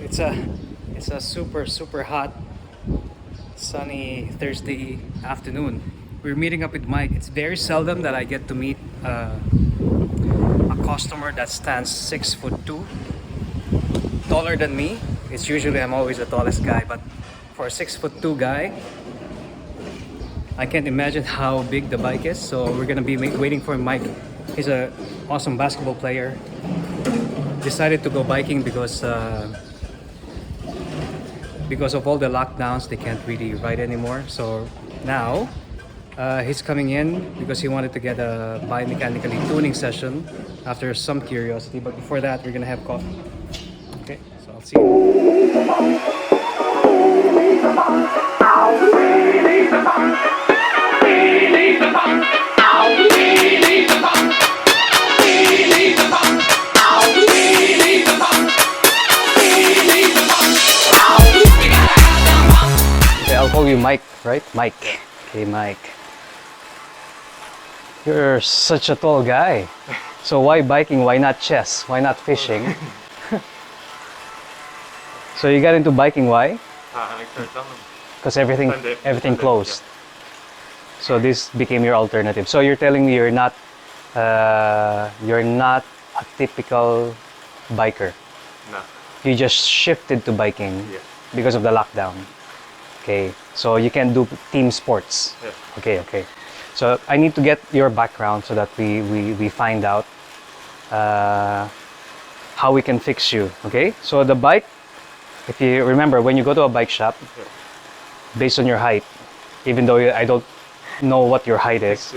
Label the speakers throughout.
Speaker 1: It's a super hot sunny Thursday afternoon. We're meeting up with Mike. It's very seldom that I get to meet a customer that stands 6'2", taller than me. It's usually I'm always the tallest guy, but for a 6'2" guy, I can't imagine how big the bike is. So we're gonna be waiting for Mike. He's an awesome basketball player. Decided to go biking because of all the lockdowns, they can't really ride anymore. So now he's coming in because he wanted to get a biomechanically tuning session after some curiosity. But before that, we're gonna have coffee. Okay, so I'll see you. I'll call you Mike, right? Mike. Okay, Mike. You're such a tall guy. So why biking? Why not chess? Why not fishing? So you got into biking, why? Because everything closed. So this became your alternative. So you're telling me you're not a typical biker.
Speaker 2: No.
Speaker 1: You just shifted to biking because of the lockdown. Okay, so you can do team sports.
Speaker 2: Yeah.
Speaker 1: Okay. So I need to get your background so that we find out how we can fix you. Okay, so the bike, if you remember, when you go to a bike shop, based on your height, even though I don't know what your height is,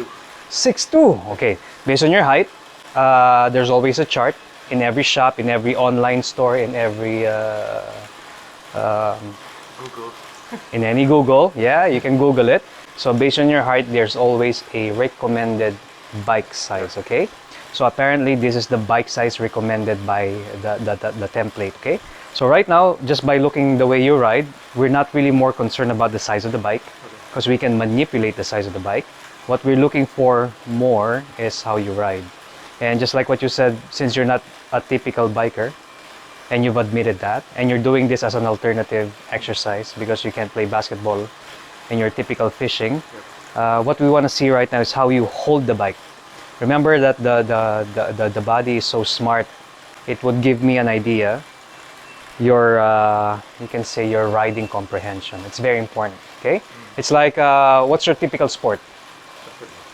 Speaker 1: 6'2". Okay, based on your height, there's always a chart in every shop, in every online store, in every
Speaker 2: Google.
Speaker 1: in any Google, you can Google it. So based on your height, there's always a recommended bike size, okay? So apparently this is the bike size recommended by the template, okay? So right now, just by looking the way you ride, we're not really more concerned about the size of the bike because we can manipulate the size of the bike. What we're looking for more is how you ride. And just like what you said, since you're not a typical biker, and you've admitted that, and you're doing this as an alternative exercise because you can't play basketball in your typical fishing. What we want to see right now is how you hold the bike. Remember that the body is so smart, it would give me an idea. Your you can say your riding comprehension. It's very important. Okay, it's like what's your typical sport?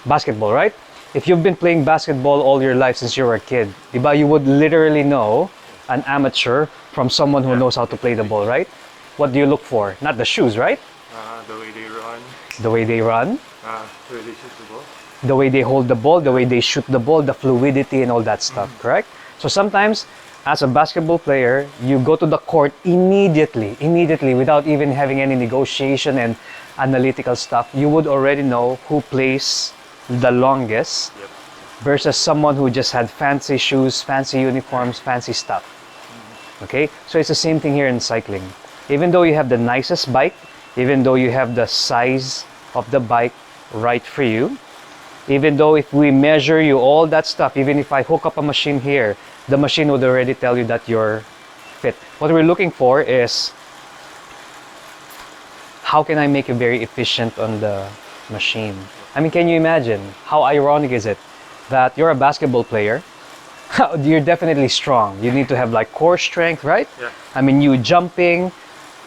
Speaker 1: Basketball, right? If you've been playing basketball all your life since you were a kid, diba, you would literally know an amateur from someone who knows how to play the ball, right? What do you look for? Not the shoes, right?
Speaker 2: The way they run.
Speaker 1: The way they run.
Speaker 2: The way they shoot the ball.
Speaker 1: The way they hold the ball, the way they shoot the ball, the fluidity and all that stuff, correct? So sometimes, as a basketball player, you go to the court immediately, without even having any negotiation and analytical stuff. You would already know who plays the longest versus someone who just had fancy shoes, fancy uniforms, fancy stuff. Okay, so it's the same thing here in cycling. Even though you have the nicest bike, even though you have the size of the bike right for you, even though if we measure you, all that stuff, even if I hook up a machine here, the machine would already tell you that you're fit. What we're looking for is, how can I make you very efficient on the machine? I mean, can you imagine how ironic is it that you're a basketball player? You're definitely strong. You need to have like core strength, right?
Speaker 2: Yeah.
Speaker 1: I mean, you jumping,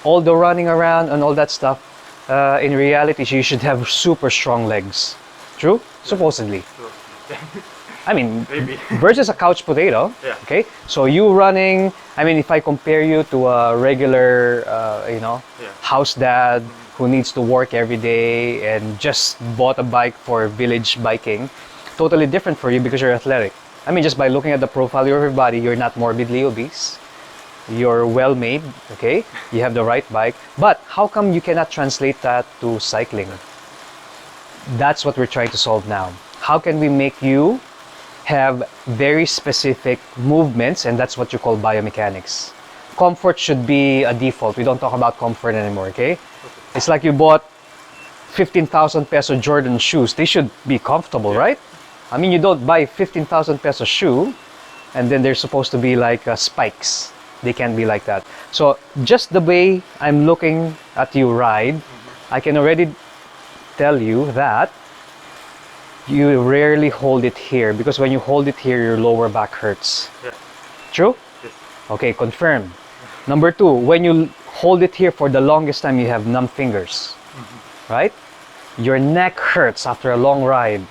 Speaker 1: all the running around and all that stuff. In reality, you should have super strong legs. True? Yeah. Supposedly. I mean,
Speaker 2: maybe.
Speaker 1: Versus a couch potato.
Speaker 2: Yeah.
Speaker 1: Okay. So you running. I mean, if I compare you to a regular, house dad who needs to work every day and just bought a bike for village biking, totally different for you because you're athletic. I mean, just by looking at the profile of your body, you're not morbidly obese. You're well made, okay? You have the right bike. But how come you cannot translate that to cycling? That's what we're trying to solve now. How can we make you have very specific movements, and that's what you call biomechanics. Comfort should be a default. We don't talk about comfort anymore, okay? It's like you bought 15,000 peso Jordan shoes. They should be comfortable, right? I mean, you don't buy 15,000 peso shoe and then they're supposed to be like spikes. They can't be like that. So just the way I'm looking at you ride, I can already tell you that you rarely hold it here, because when you hold it here, your lower back hurts.
Speaker 2: Yeah.
Speaker 1: True?
Speaker 2: Yes.
Speaker 1: Okay, confirmed. Number two, when you hold it here for the longest time, you have numb fingers, right? Your neck hurts after a long ride.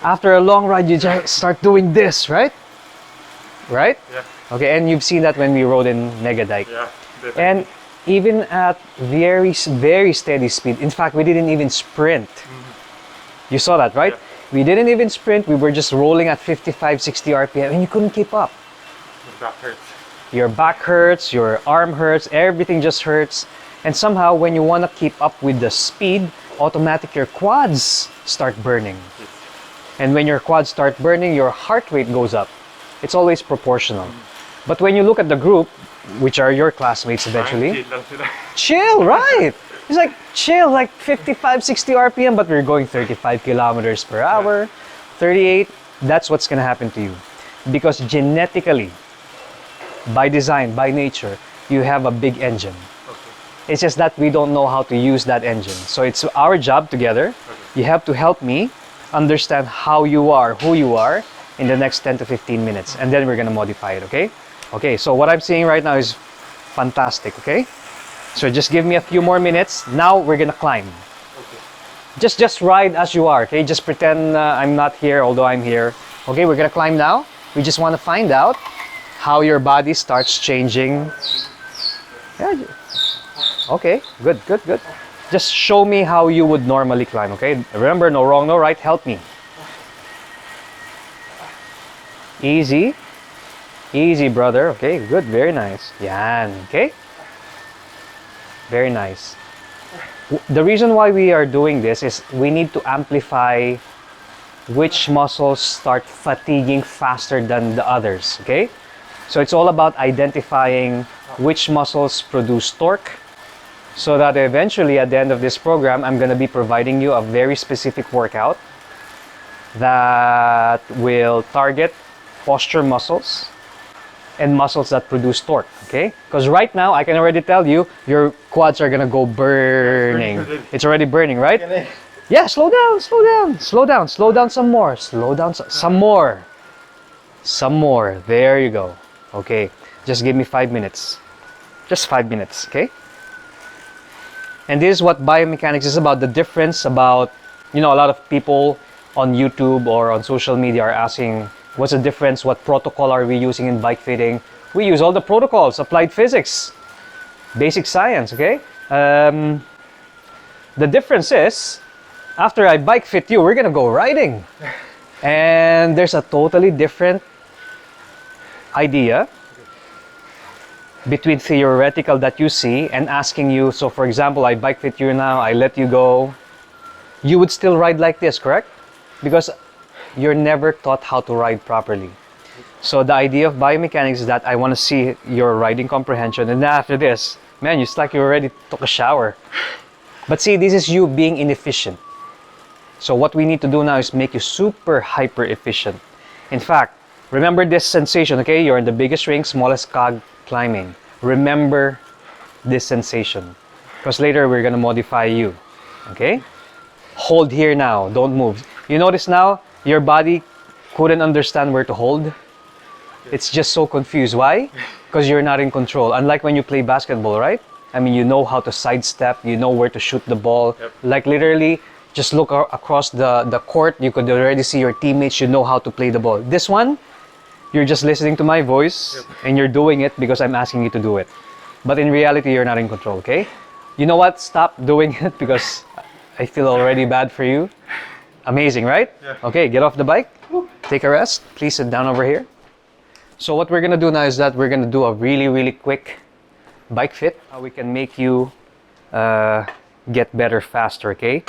Speaker 1: After a long ride, you just start doing this, right? Right?
Speaker 2: Yeah.
Speaker 1: Okay, and you've seen that when we rode in Negadike.
Speaker 2: Yeah. Definitely.
Speaker 1: And even at very steady speed, in fact, we didn't even sprint. You saw that, right?
Speaker 2: Yeah.
Speaker 1: We didn't even sprint, we were just rolling at 55, 60 RPM, and you couldn't keep up.
Speaker 2: My back hurts.
Speaker 1: Your back hurts, your arm hurts, everything just hurts. And somehow, when you want to keep up with the speed, automatic your quads start burning.
Speaker 2: Yes.
Speaker 1: And when your quads start burning, your heart rate goes up. It's always proportional. But when you look at the group, which are your classmates eventually,
Speaker 2: Parang chill lang sila.
Speaker 1: chill, right? It's like chill, like 55, 60 RPM, but we're going 35 kilometers per hour, 38. That's what's gonna happen to you. Because genetically, by design, by nature, you have a big engine.
Speaker 2: Okay.
Speaker 1: It's just that we don't know how to use that engine. So it's our job together. You have to help me understand how you are, who you are in the next 10 to 15 minutes. And then we're gonna modify it, okay? Okay, so what I'm seeing right now is fantastic, okay? So just give me a few more minutes. Now we're gonna climb.
Speaker 2: Okay.
Speaker 1: Just ride as you are, okay? Just pretend I'm not here, although I'm here. Okay, we're gonna climb now. We just wanna find out how your body starts changing. Yeah. Okay, good. Just show me how you would normally climb, okay? Remember, no wrong, no right, help me. Easy. Easy, brother. Okay, good, very nice. Yan, okay? Very nice. The reason why we are doing this is we need to amplify which muscles start fatiguing faster than the others, okay? So it's all about identifying which muscles produce torque, so that eventually at the end of this program, I'm gonna be providing you a very specific workout that will target posture muscles and muscles that produce torque, okay? Because right now, I can already tell you, your quads are gonna go burning. It's already burning, right? Yeah, slow down some more. Some more, there you go. Okay, just give me 5 minutes. Just 5 minutes, okay? And this is what biomechanics is about, the difference about, you know, a lot of people on YouTube or on social media are asking, what's the difference? What protocol are we using in bike fitting? We use all the protocols, applied physics, basic science, okay? The difference is, after I bike fit you, we're gonna go riding. And there's a totally different idea between theoretical that you see and asking you. So for example, I bike fit you now, I let you go. You would still ride like this, correct? Because you're never taught how to ride properly. So the idea of biomechanics is that I want to see your riding comprehension, and then after this, man, it's like you already took a shower. But see, this is you being inefficient. So what we need to do now is make you super hyper efficient. In fact, remember this sensation, okay? You're in the biggest ring, smallest cog climbing. Remember this sensation, because later we're gonna modify you, okay? Hold here now, don't move. You notice now, your body couldn't understand where to hold. It's just so confused. Why? Because you're not in control. Unlike when you play basketball, right? I mean, you know how to sidestep, you know where to shoot the ball.
Speaker 2: Yep.
Speaker 1: Like literally, just look across the court, you could already see your teammates, you know how to play the ball. This one, you're just listening to my voice,
Speaker 2: Yep.
Speaker 1: and you're doing it because I'm asking you to do it. But in reality, you're not in control, okay? You know what? Stop doing it because I feel already bad for you. Amazing, right?
Speaker 2: Yeah.
Speaker 1: Okay, get off the bike, take a rest. Please sit down over here. So what we're gonna do now is that we're gonna do a really quick bike fit. How we can make you get better faster, okay?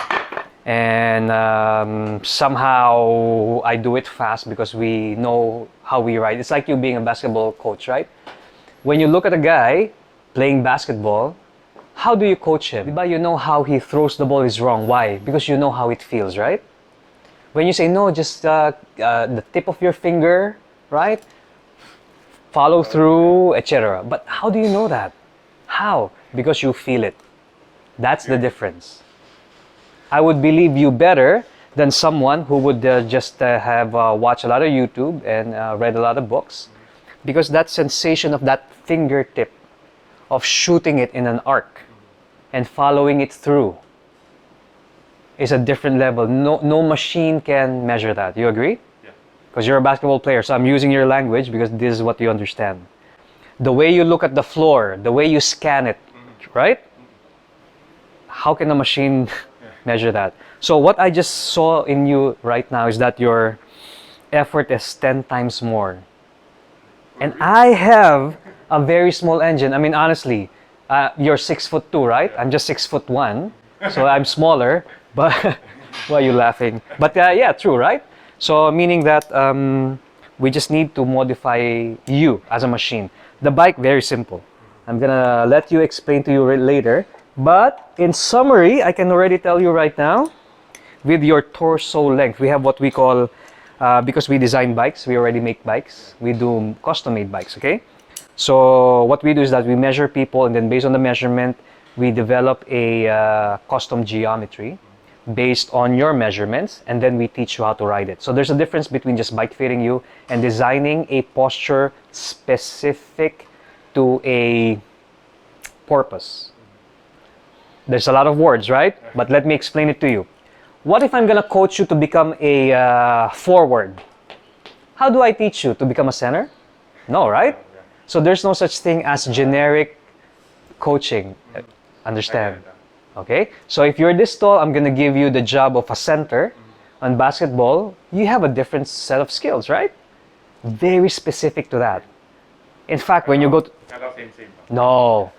Speaker 1: And somehow I do it fast because we know how we ride. It's like you being a basketball coach, right? When you look at a guy playing basketball, how do you coach him? Diba, you know how he throws the ball is wrong. Why? Because you know how it feels, right? When you say no, just the tip of your finger, right? follow through, etc. But how do you know that? How? Because you feel it. That's the difference. I would believe you better than someone who would just have watched a lot of YouTube and read a lot of books, because that sensation of that fingertip of shooting it in an arc and following it through is a different level. No machine can measure that. You agree?
Speaker 2: Yeah.
Speaker 1: Because you're a basketball player, so I'm using your language because this is what you understand. The way you look at the floor, the way you scan it, right? How can a machine measure that? So what I just saw in you right now is that your effort is 10 times more. And I have a very small engine. I mean, honestly, you're 6'2", right? I'm just 6'1", so I'm smaller. But why are you laughing? But yeah, true, right? So meaning that we just need to modify you as a machine. The bike, very simple. I'm gonna let you explain to you later. But in summary, I can already tell you right now, with your torso length, we have what we call, because we design bikes, we already make bikes, we do custom-made bikes, okay? So what we do is that we measure people, and then based on the measurement, we develop a custom geometry based on your measurements, and then we teach you how to ride it. So there's a difference between just bike fitting you and designing a posture specific to a purpose. There's a lot of words, right? But let me explain it to you. What if I'm gonna coach you to become a forward? How do I teach you to become a center? No, right? So there's no such thing as generic coaching. Understand? Okay? So if you're this tall, I'm gonna give you the job of a center. On basketball, you have a different set of skills, right? Very specific to that. In fact, when you go to... No.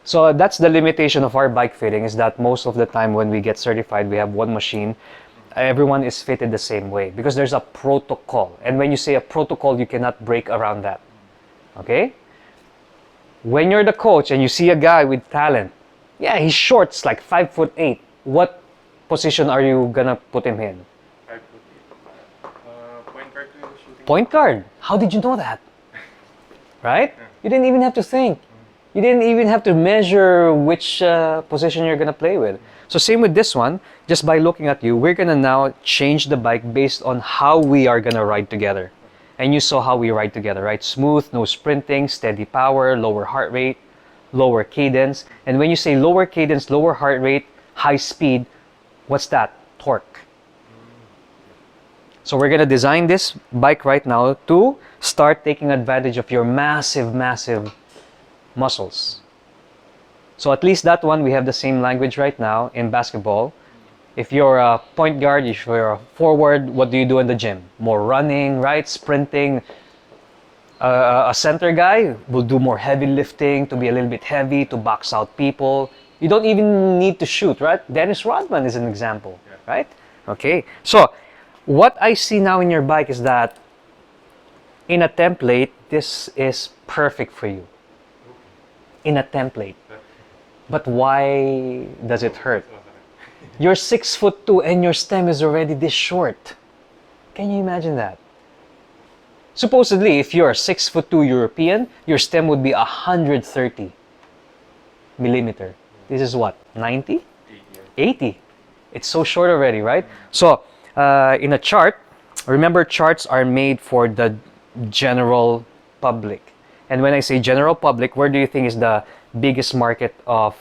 Speaker 1: So that's the limitation of our bike fitting, is that most of the time when we get certified, we have one machine. Everyone is fitted the same way because there's a protocol. And when you say a protocol, you cannot break around that. Okay? When you're the coach and you see a guy with talent, yeah, he's short, it's like 5'8". What position are you gonna put him in?
Speaker 2: 5'8". Point guard to shooting.
Speaker 1: Point guard. How did you know that? Right? You didn't even have to think. You didn't even have to measure which position you're gonna play with. So same with this one, just by looking at you, we're gonna now change the bike based on how we are gonna ride together. And you saw how we ride together, right? Smooth, no sprinting, steady power, lower heart rate, lower cadence. And when you say lower cadence, lower heart rate, high speed, what's that? Torque. So we're gonna design this bike right now to start taking advantage of your massive, massive muscles. So at least that one, we have the same language right now in basketball. If you're a point guard, if you're a forward, what do you do in the gym? More running, right? Sprinting. A center guy will do more heavy lifting, to be a little bit heavy, to box out people. You don't even need to shoot, right? Dennis Rodman is an example, right? Okay, so what I see now in your bike is that in a template, this is perfect for you. In a template. But why does it hurt? You're 6'2" and your stem is already this short. Can you imagine that? Supposedly, if you're a 6'2" European, your stem would be 130 millimeter. This is what, 90? 80. It's so short already, right? So, in a chart, remember charts are made for the general public. And when I say general public, where do you think is the biggest market of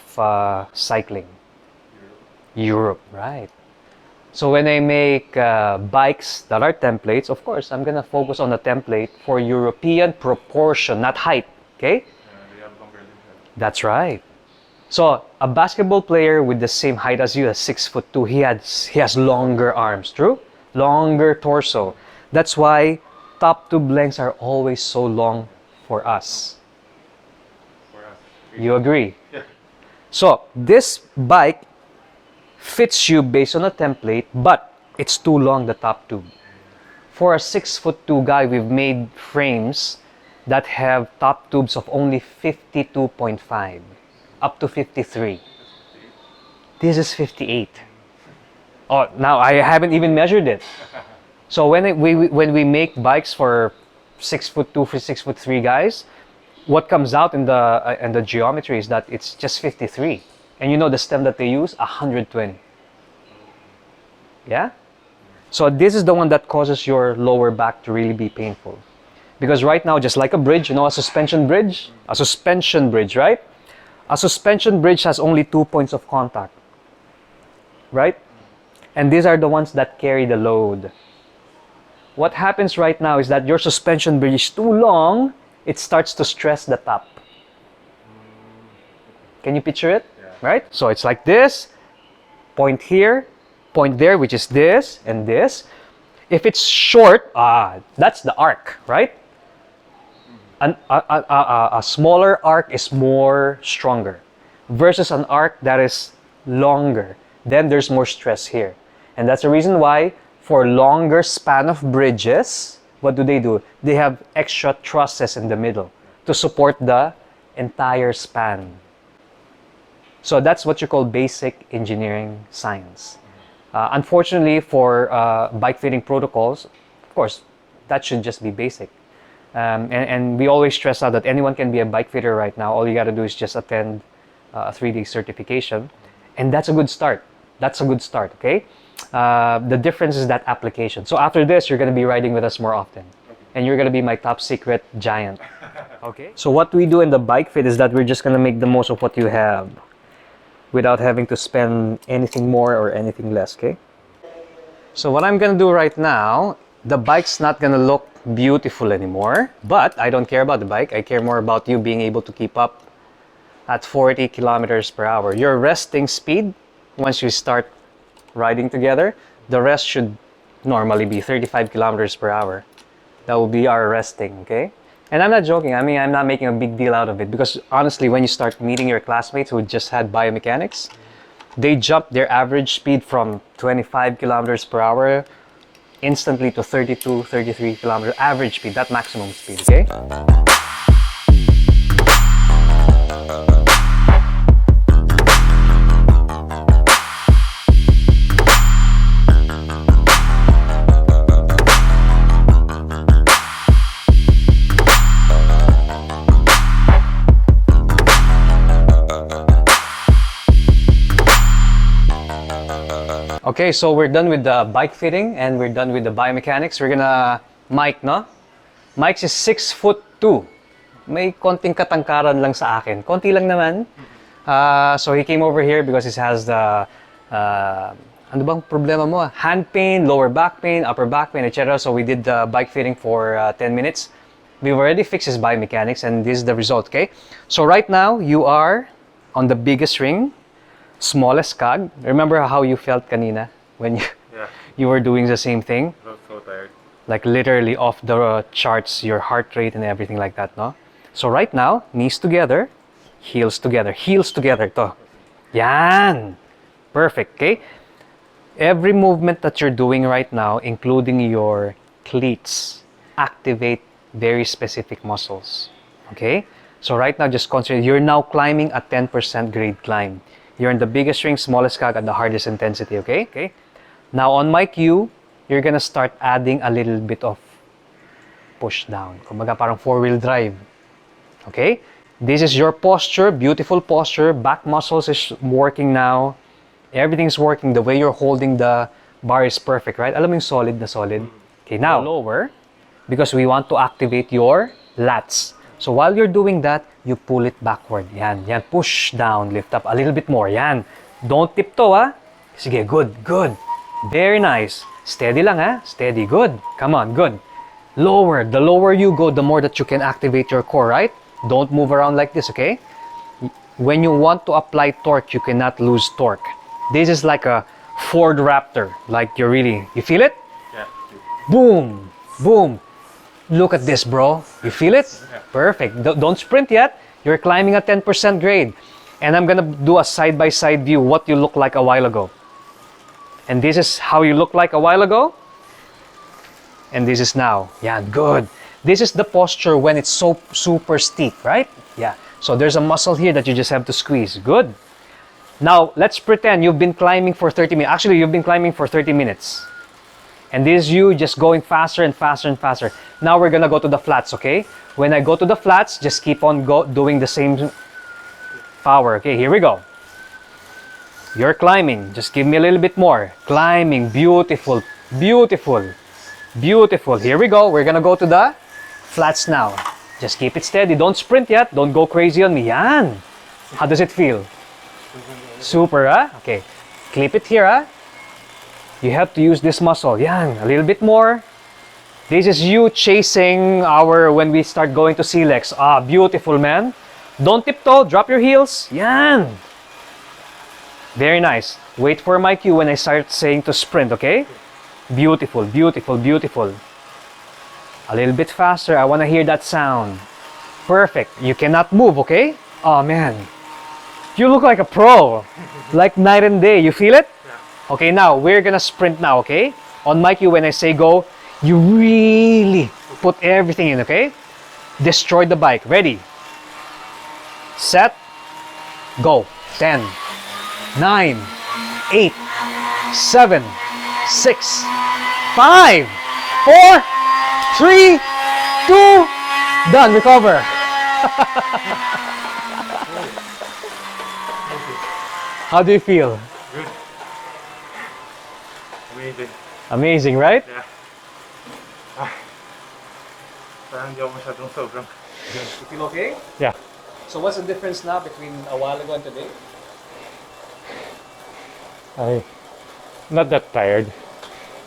Speaker 1: cycling? Europe, right? So when I make bikes that are templates, of course, I'm gonna focus on the template for European proportion, not height, okay? That's right. So a basketball player with the same height as you, as 6'2", he has longer arms, true? Longer torso. That's why top tube lengths are always so long for us. You agree?
Speaker 2: Yeah.
Speaker 1: So this bike fits you based on a template, but it's too long, the top tube. For a 6'2" guy, we've made frames that have top tubes of only 52.5 up to 53. This is 58. Oh, now I haven't even measured it. So when we make bikes for 6'2", 6'3" guys, what comes out in the geometry is that it's just 53. And you know the stem that they use? 120. Yeah? So this is the one that causes your lower back to really be painful. Because right now, just like a bridge, you know, a suspension bridge? A suspension bridge, right? A suspension bridge has only 2 points of contact. Right? And these are the ones that carry the load. What happens right now is that your suspension bridge is too long, it starts to stress the top. Can you picture it?
Speaker 2: Yeah.
Speaker 1: Right? So it's like this, point here, point there, which is this and this. If it's short, that's the arc, right? A smaller arc is more stronger versus an arc that is longer. Then there's more stress here. And that's the reason why for longer span of bridges, what do? They have extra trusses in the middle to support the entire span. So that's what you call basic engineering science. Unfortunately, for bike fitting protocols, of course, that should just be basic. And we always stress out that anyone can be a bike fitter right now. All you got to do is just attend a 3-day certification. And that's a good start. That's a good start, okay? The difference is that application. So after this, you're going to be riding with us more often. And you're going to be my top secret giant. Okay? So what we do in the bike fit is that we're just going to make the most of what you have without having to spend anything more or anything less, okay? So what I'm going to do right now, the bike's not going to look beautiful anymore, but I don't care about the bike. I care more about you being able to keep up at 40 kilometers per hour. Your resting speed, once you start riding together, the rest should normally be 35 kilometers per hour. That will be our resting, okay? And I'm not joking. I mean, I'm not making a big deal out of it because honestly, when you start meeting your classmates who just had biomechanics, they jump their average speed from 25 kilometers per hour instantly to 32, 33 kilometers average speed, that maximum speed, okay? Okay, so we're done with the bike fitting and we're done with the biomechanics. We're gonna Mike, no? Mike's is 6'2". May konting katangkaran lang sa akin. Konti lang naman. So he came over here because he has the ano bang problema mo? Hand pain, lower back pain, upper back pain, etc. So we did the bike fitting for 10 minutes. We've already fixed his biomechanics and this is the result, okay? So right now, you are on the biggest ring, smallest cog. Remember how you felt kanina when you were doing the same thing?
Speaker 2: I was so tired.
Speaker 1: Like literally off the charts, your heart rate and everything like that, no? So right now, knees together, heels together to. Yan! Perfect, okay? Every movement that you're doing right now, including your cleats, activate very specific muscles, okay? So right now, just consider, you're now climbing a 10% grade climb. You're in the biggest ring, smallest cog, at the hardest intensity, okay? Okay. Now on my cue, you're gonna start adding a little bit of push down. Kumbaga parang 4-wheel drive. Okay? This is your posture, beautiful posture. Back muscles is working now. Everything's working. The way you're holding the bar is perfect, right? Alam mo yung solid na solid? Okay, now lower because we want to activate your lats. So while you're doing that, you pull it backward. Yan, yan. Push down, lift up a little bit more. Yan. Don't tiptoe, ah. Sige, good, good. Very nice. Steady lang, ah. Steady, good. Come on, good. Lower. The lower you go, the more that you can activate your core, right? Don't move around like this, okay? When you want to apply torque, you cannot lose torque. This is like a Ford Raptor. Like you feel it?
Speaker 2: Yeah.
Speaker 1: Boom, boom. Look at this, bro. You feel it? Perfect. Don't sprint yet. You're climbing a 10% grade. And I'm gonna do a side-by-side view what you look like a while ago. And this is how you look like a while ago. And this is now. Yeah, good. This is the posture when it's so super steep, right? Yeah. So there's a muscle here that you just have to squeeze. Good. Now, let's pretend you've been climbing for 30 minutes. Actually, you've been climbing for 30 minutes. And this is you just going faster and faster and faster. Now we're gonna go to the flats, okay? When I go to the flats, just keep on doing the same power. Okay, here we go. You're climbing. Just give me a little bit more. Climbing. Beautiful. Beautiful. Beautiful. Here we go. We're gonna go to the flats now. Just keep it steady. Don't sprint yet. Don't go crazy on me. Yan. How does it feel? Super, huh? Okay. Clip it here, huh? You have to use this muscle. Yan. A little bit more. This is you chasing when we start going to C-legs. Ah, beautiful, man. Don't tiptoe. Drop your heels. Yan. Very nice. Wait for my cue when I start saying to sprint, okay? Beautiful, beautiful, beautiful. A little bit faster. I want to hear that sound. Perfect. You cannot move, okay? Oh, man. You look like a pro. Like night and day. You feel it? Yeah. Okay, now we're gonna sprint now, okay? On my cue when I say go, you really put everything in, okay? Destroy the bike. Ready? Set. Go. 10, 9, 8, 7, 6, 5, 4, 3, 2, done. Recover. How do you feel?
Speaker 2: Good. Amazing.
Speaker 1: Amazing, right?
Speaker 2: Yeah. Parang hindi ako masyadong sobrang.
Speaker 1: You feel okay?
Speaker 2: Yeah.
Speaker 1: So what's the difference now between a while ago and today?
Speaker 2: I'm not that tired.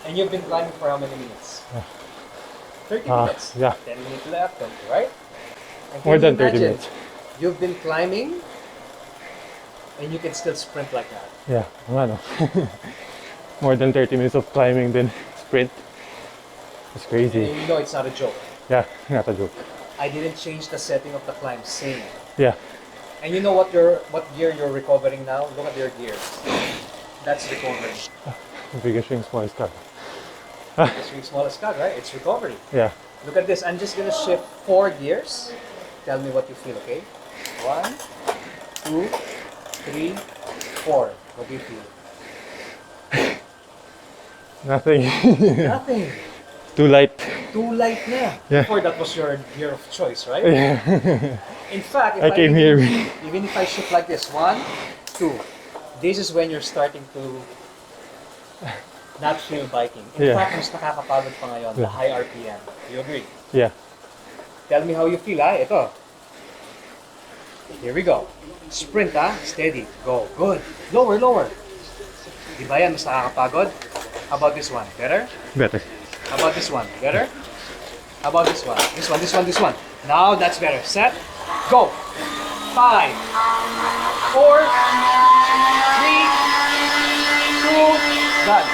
Speaker 1: And you've been climbing for how many minutes? 30 minutes.
Speaker 2: Yeah.
Speaker 1: 10 minutes left, right? And
Speaker 2: More
Speaker 1: can
Speaker 2: than
Speaker 1: you
Speaker 2: 30
Speaker 1: imagine,
Speaker 2: minutes.
Speaker 1: You've been climbing and you can still sprint like that.
Speaker 2: Yeah, ano. More than 30 minutes of climbing then sprint. It's crazy.
Speaker 1: And you know it's not a joke.
Speaker 2: Yeah, not a joke.
Speaker 1: I didn't change the setting of the climb, same.
Speaker 2: Yeah.
Speaker 1: And you know what gear you're recovering now? Look at your gears. That's recovery.
Speaker 2: Biggest swing, smallest cut.
Speaker 1: The swing smallest cut, right? It's recovery.
Speaker 2: Yeah.
Speaker 1: Look at this. I'm just gonna shift 4 gears. Tell me what you feel, okay? 1, 2, 3, 4. What do you feel?
Speaker 2: Nothing.
Speaker 1: Nothing.
Speaker 2: Too light.
Speaker 1: Too light na.
Speaker 2: Yeah.
Speaker 1: Before that was your gear of choice, right?
Speaker 2: Yeah.
Speaker 1: In fact, if
Speaker 2: I came here.
Speaker 1: even if I shift like this, 1, 2, this is when you're starting to not feel biking. In
Speaker 2: Yeah.
Speaker 1: fact, mas nakakapagod pa ngayon, the high RPM. You agree?
Speaker 2: Yeah.
Speaker 1: Tell me how you feel, ha? Ito. Here we go. Sprint, ha? Steady. Go. Good. Lower, lower. Di ba yan mas nakakapagod? How about this one? Better?
Speaker 2: Better.
Speaker 1: How about this one? Better? How about this one? This one, this one, this one. Now that's better. Set. Go. 5, 4, 3, 2, done.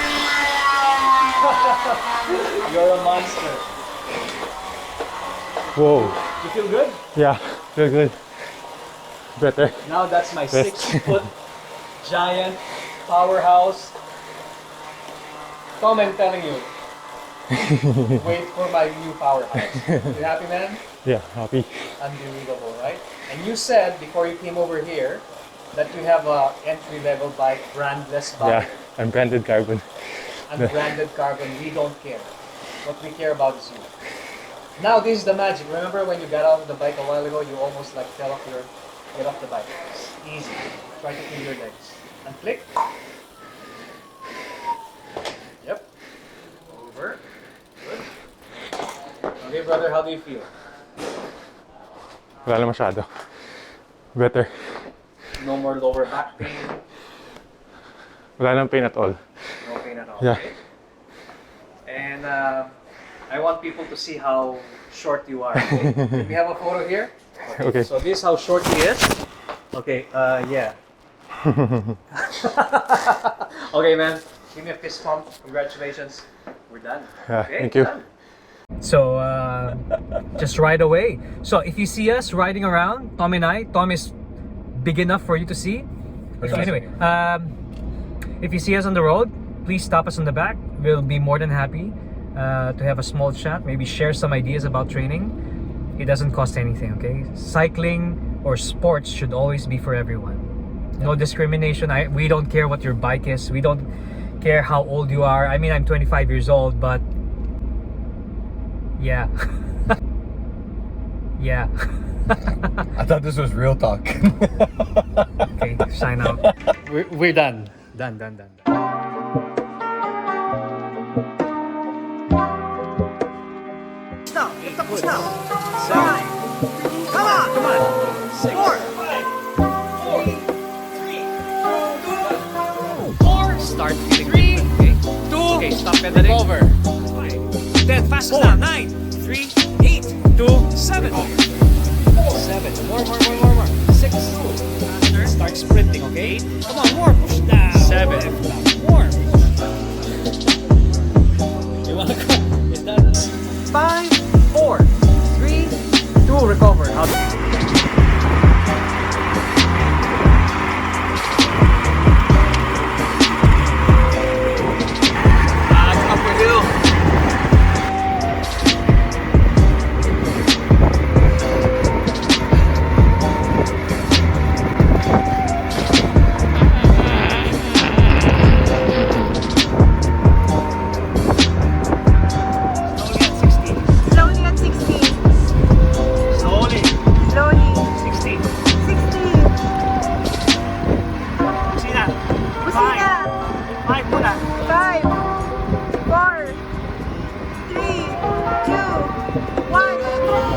Speaker 1: You're a monster.
Speaker 2: Whoa.
Speaker 1: You feel good?
Speaker 2: Yeah. Feel good. Better.
Speaker 1: Now that's my
Speaker 2: Best.
Speaker 1: 6-foot giant powerhouse. Tom, I'm telling you. Wait for my new powerhouse. You happy, man?
Speaker 2: Yeah. Happy.
Speaker 1: Unbelievable, right? And you said before you came over here that you have a entry-level bike, brandless
Speaker 2: Yeah.
Speaker 1: bike,
Speaker 2: I'm branded carbon.
Speaker 1: unbranded carbon. We don't care. What we care about is you. Now this is the magic. Remember when you got out of the bike a while ago, you almost like get off the bike. It's easy. Try to feel your legs. And flick. Yep. Over. Good. Okay, brother, how do you feel?
Speaker 2: Wala na masyado. Better.
Speaker 1: No more lower back pain.
Speaker 2: Wala nang pain at all.
Speaker 1: No pain at all.
Speaker 2: Yeah.
Speaker 1: Okay? And I want people to see how short you are. Okay? Can we have a photo here?
Speaker 2: Okay.
Speaker 1: So this is how short he is. Okay, yeah. Okay, man. Give me a fist pump. Congratulations. We're done.
Speaker 2: Yeah,
Speaker 1: Okay,
Speaker 2: thank you.
Speaker 1: done. So, just right away. So, if you see us riding around, Tom and I, Tom is big enough for you to see. So anyway, if you see us on the road, please stop us on the back. We'll be more than happy to have a small chat, maybe share some ideas about training. It doesn't cost anything, okay? Cycling or sports should always be for everyone. No discrimination. We don't care what your bike is. We don't care how old you are. I mean, I'm 25 years old, but yeah. Yeah.
Speaker 2: I thought this was real talk.
Speaker 1: Okay, sign out. We're done. Done.
Speaker 3: Now, lift up this now.
Speaker 1: Seven.
Speaker 3: Come on.
Speaker 1: Come on. 6.
Speaker 3: 4,
Speaker 1: 4. Start feeling. 3. Okay, stop pedaling. Over.
Speaker 3: 10, fastest now. 9, 3, 8,
Speaker 1: 2.
Speaker 3: 7.
Speaker 1: 7. More. 6. Faster. Start sprinting, okay?
Speaker 3: Come on, more. Push down.
Speaker 1: 7.
Speaker 3: More.
Speaker 1: You wanna go? Is that
Speaker 3: 5, 4, 3,
Speaker 1: 2? Recover. How
Speaker 3: it's up for you.
Speaker 4: Slowly at 60.
Speaker 3: Slowly.
Speaker 4: Slowly.
Speaker 3: 60.
Speaker 4: 60.
Speaker 3: Busina.
Speaker 4: Busina.
Speaker 3: 5 muna.
Speaker 4: 5, 4, 3, 2, 1. Go.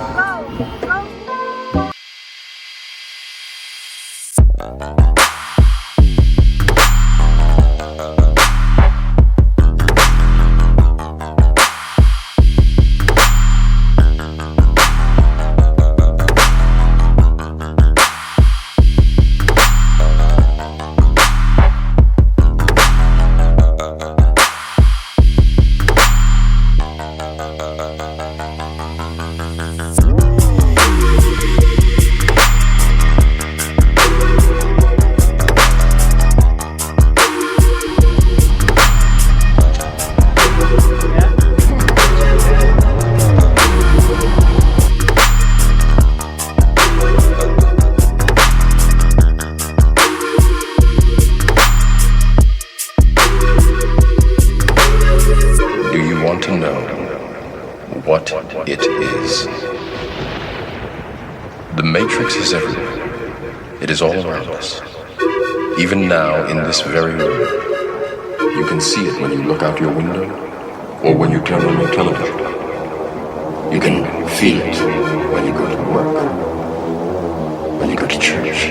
Speaker 5: Do you want to know what it is? The Matrix is everywhere. It is all around us. Even now, in this very room, you can see it when you look out your window or when you turn on your television. You can feel it when you go to work, when you go to church,